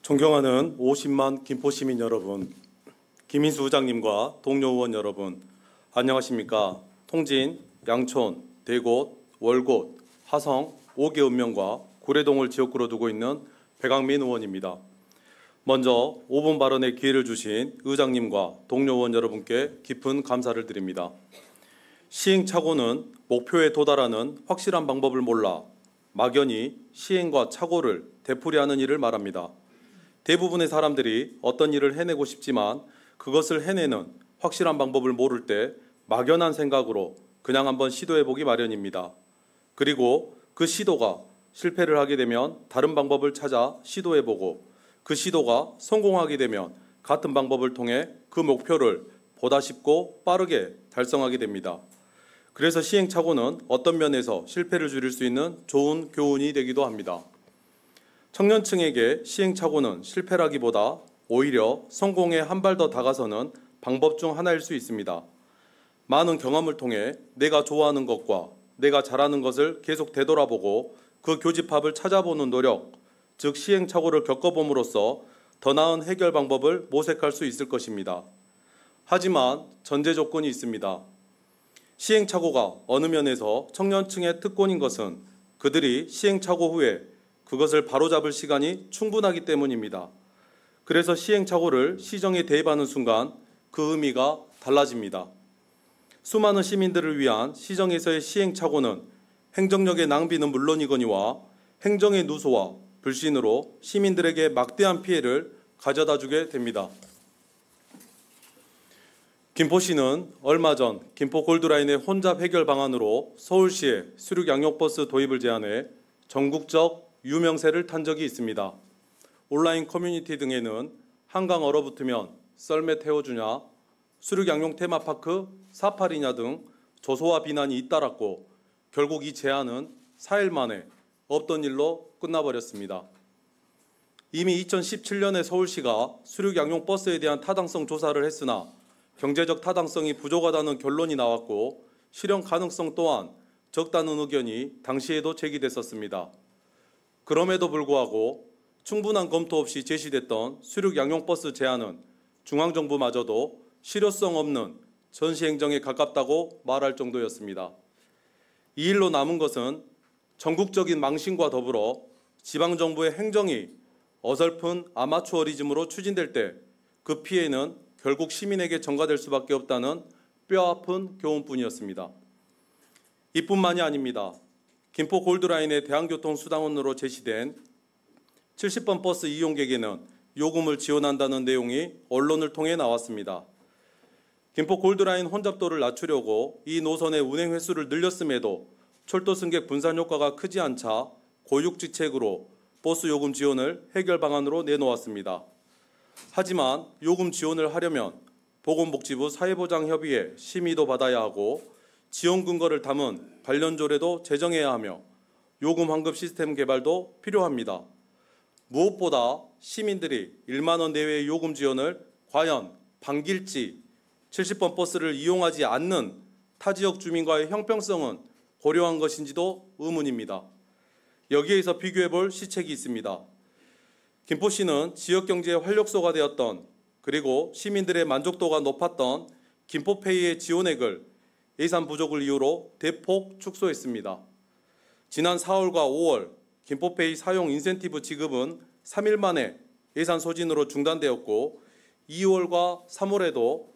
존경하는 50만 김포시민 여러분, 김인수 의장님과 동료 의원 여러분, 안녕하십니까? 통진, 양촌, 대곳, 월곶, 화성, 5개 읍면과 고래동을 지역구로 두고 있는 백왕민 의원입니다. 먼저 5분 발언의 기회를 주신 의장님과 동료 의원 여러분께 깊은 감사를 드립니다. 시행착오는 목표에 도달하는 확실한 방법을 몰라 막연히 시행과 착오를 되풀이하는 일을 말합니다. 대부분의 사람들이 어떤 일을 해내고 싶지만 그것을 해내는 확실한 방법을 모를 때 막연한 생각으로 그냥 한번 시도해보기 마련입니다. 그리고 그 시도가 실패를 하게 되면 다른 방법을 찾아 시도해보고 그 시도가 성공하게 되면 같은 방법을 통해 그 목표를 보다 쉽고 빠르게 달성하게 됩니다. 그래서 시행착오는 어떤 면에서 실패를 줄일 수 있는 좋은 교훈이 되기도 합니다. 청년층에게 시행착오는 실패라기보다 오히려 성공에 한 발 더 다가서는 방법 중 하나일 수 있습니다. 많은 경험을 통해 내가 좋아하는 것과 내가 잘하는 것을 계속 되돌아보고 그 교집합을 찾아보는 노력, 즉 시행착오를 겪어봄으로써 더 나은 해결 방법을 모색할 수 있을 것입니다. 하지만 전제 조건이 있습니다. 시행착오가 어느 면에서 청년층의 특권인 것은 그들이 시행착오 후에 그것을 바로잡을 시간이 충분하기 때문입니다. 그래서 시행착오를 시정에 대입하는 순간 그 의미가 달라집니다. 수많은 시민들을 위한 시정에서의 시행착오는 행정력의 낭비는 물론이거니와 행정의 누소와 불신으로 시민들에게 막대한 피해를 가져다 주게 됩니다. 김포시는 얼마 전 김포 골드라인의 혼잡 해결 방안으로 서울시에 수륙 양용버스 도입을 제안해 전국적 유명세를 탄 적이 있습니다. 온라인 커뮤니티 등에는 한강 얼어붙으면 썰매 태워주냐, 수륙 양용 테마파크 사파리냐 등 조소와 비난이 잇따랐고 결국 이 제안은 4일 만에 없던 일로 끝나버렸습니다. 이미 2017년에 서울시가 수륙 양용 버스에 대한 타당성 조사를 했으나 경제적 타당성이 부족하다는 결론이 나왔고 실현 가능성 또한 적다는 의견이 당시에도 제기됐었습니다. 그럼에도 불구하고 충분한 검토 없이 제시됐던 수륙 양용버스 제안은 중앙정부마저도 실효성 없는 전시행정에 가깝다고 말할 정도였습니다. 이 일로 남은 것은 전국적인 망신과 더불어 지방정부의 행정이 어설픈 아마추어리즘으로 추진될 때 그 피해는 결국 시민에게 전가될 수밖에 없다는 뼈아픈 교훈뿐이었습니다. 이뿐만이 아닙니다. 김포 골드라인의 대한교통수당원으로 제시된 70번 버스 이용객에는 요금을 지원한다는 내용이 언론을 통해 나왔습니다. 김포 골드라인 혼잡도를 낮추려고 이 노선의 운행 횟수를 늘렸음에도 철도 승객 분산 효과가 크지 않자 고육지책으로 버스 요금 지원을 해결 방안으로 내놓았습니다. 하지만 요금 지원을 하려면 보건복지부 사회보장협의회 심의도 받아야 하고 지원 근거를 담은 관련 조례도 제정해야 하며 요금 환급 시스템 개발도 필요합니다. 무엇보다 시민들이 1만 원 내외의 요금 지원을 과연 반길지 70번 버스를 이용하지 않는 타 지역 주민과의 형평성은 고려한 것인지도 의문입니다. 여기에서 비교해볼 시책이 있습니다. 김포시는 지역경제의 활력소가 되었던 그리고 시민들의 만족도가 높았던 김포페이의 지원액을 예산 부족을 이유로 대폭 축소했습니다. 지난 4월과 5월 김포페이 사용 인센티브 지급은 3일 만에 예산 소진으로 중단되었고 2월과 3월에도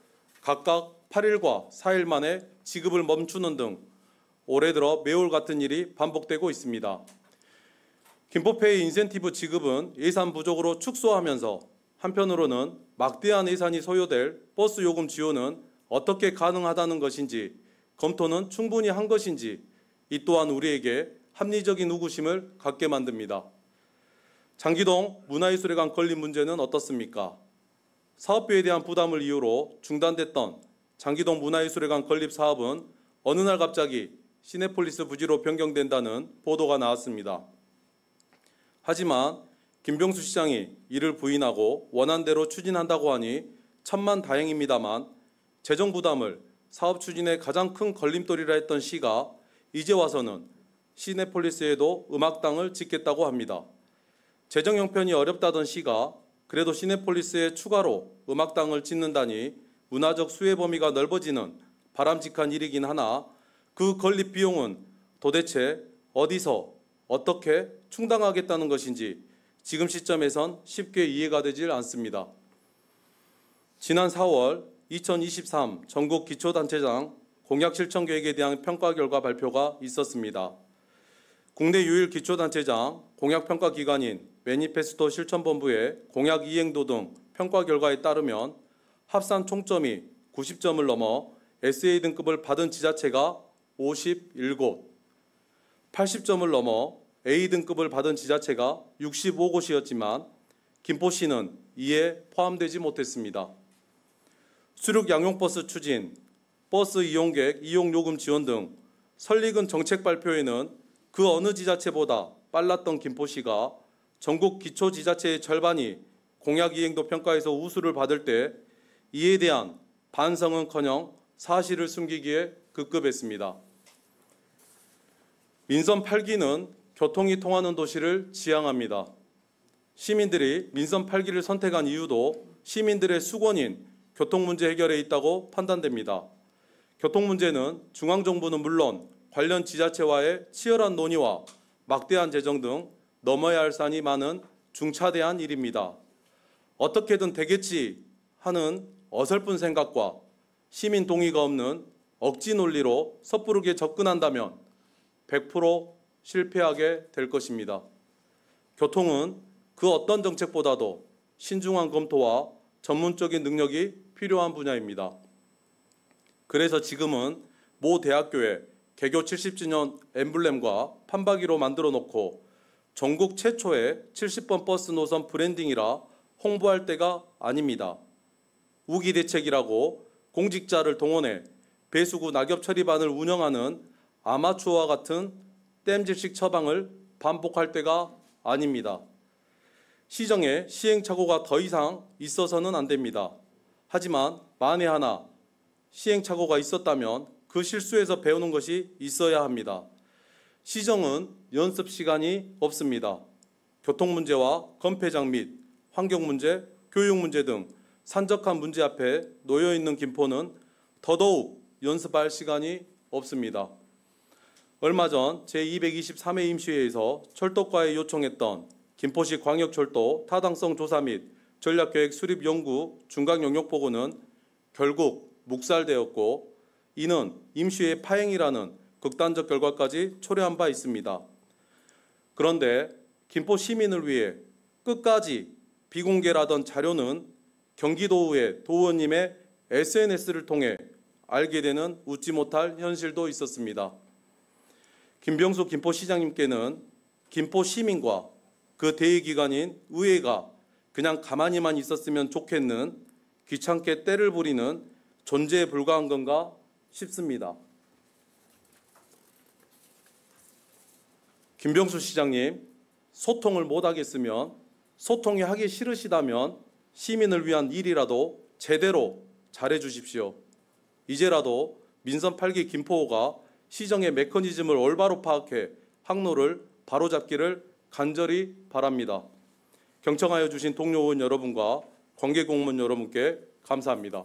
각각 8일과 4일 만에 지급을 멈추는 등 올해 들어 매월 같은 일이 반복되고 있습니다. 김포페이 인센티브 지급은 예산 부족으로 축소하면서 한편으로는 막대한 예산이 소요될 버스 요금 지원은 어떻게 가능하다는 것인지 검토는 충분히 한 것인지 이 또한 우리에게 합리적인 의구심을 갖게 만듭니다. 장기동 문화예술회관 건립 문제는 어떻습니까? 사업비에 대한 부담을 이유로 중단됐던 장기동 문화예술회관 건립 사업은 어느 날 갑자기 시내폴리스 부지로 변경된다는 보도가 나왔습니다. 하지만 김병수 시장이 이를 부인하고 원안대로 추진한다고 하니 천만다행입니다만 재정 부담을 사업 추진의 가장 큰 걸림돌이라 했던 시가 이제 와서는 시내폴리스에도 음악당을 짓겠다고 합니다. 재정 형편이 어렵다던 시가 그래도 시네폴리스에 추가로 음악당을 짓는다니 문화적 수혜 범위가 넓어지는 바람직한 일이긴 하나 그 건립 비용은 도대체 어디서 어떻게 충당하겠다는 것인지 지금 시점에선 쉽게 이해가 되질 않습니다. 지난 4월 2023 전국 기초단체장 공약 실천 계획에 대한 평가 결과 발표가 있었습니다. 국내 유일 기초단체장 공약평가 기관인 매니페스토 실천본부의 공약 이행도 등 평가 결과에 따르면 합산 총점이 90점을 넘어 SA 등급을 받은 지자체가 51곳, 80점을 넘어 A 등급을 받은 지자체가 65곳이었지만 김포시는 이에 포함되지 못했습니다. 수륙 양용버스 추진, 버스 이용객 이용요금 지원 등 설익은 정책 발표에는 그 어느 지자체보다 빨랐던 김포시가 전국 기초지자체의 절반이 공약 이행도 평가에서 우수를 받을 때 이에 대한 반성은커녕 사실을 숨기기에 급급했습니다. 민선 8기는 교통이 통하는 도시를 지향합니다. 시민들이 민선 8기를 선택한 이유도 시민들의 수건인 교통 문제 해결에 있다고 판단됩니다. 교통 문제는 중앙정부는 물론 관련 지자체와의 치열한 논의와 막대한 재정 등 넘어야 할 산이 많은 중차대한 일입니다. 어떻게든 되겠지 하는 어설픈 생각과 시민 동의가 없는 억지 논리로 섣부르게 접근한다면 100% 실패하게 될 것입니다. 교통은 그 어떤 정책보다도 신중한 검토와 전문적인 능력이 필요한 분야입니다. 그래서 지금은 모 대학교에 개교 70주년 엠블렘과 판박이로 만들어 놓고 전국 최초의 70번 버스 노선 브랜딩이라 홍보할 때가 아닙니다. 우기 대책이라고 공직자를 동원해 배수구 낙엽 처리반을 운영하는 아마추어와 같은 땜질식 처방을 반복할 때가 아닙니다. 시정에 시행착오가 더 이상 있어서는 안 됩니다. 하지만 만에 하나 시행착오가 있었다면 그 실수에서 배우는 것이 있어야 합니다. 시정은 연습 시간이 없습니다. 교통 문제와 건폐장 및 환경 문제, 교육 문제 등 산적한 문제 앞에 놓여 있는 김포는 더더욱 연습할 시간이 없습니다. 얼마 전 제223회 임시회에서 철도과에 요청했던 김포시 광역철도 타당성 조사 및 전략계획 수립 연구 중간 영역 보고는 결국 묵살되었고 이는 임시회 파행이라는 극단적 결과까지 초래한 바 있습니다. 그런데 김포 시민을 위해 끝까지 비공개라던 자료는 경기도의회 도의원님의 SNS를 통해 알게 되는 웃지 못할 현실도 있었습니다. 김병수 김포시장님께는 김포 시민과 그 대의기관인 의회가 그냥 가만히만 있었으면 좋겠는 귀찮게 때를 부리는 존재에 불과한 건가 싶습니다. 김병수 시장님, 소통을 못하겠으면 소통이 하기 싫으시다면 시민을 위한 일이라도 제대로 잘해 주십시오. 이제라도 민선 8기 김포호가 시정의 메커니즘을 올바로 파악해 항로를 바로잡기를 간절히 바랍니다. 경청하여 주신 동료 의원 여러분과 관계 공무원 여러분께 감사합니다.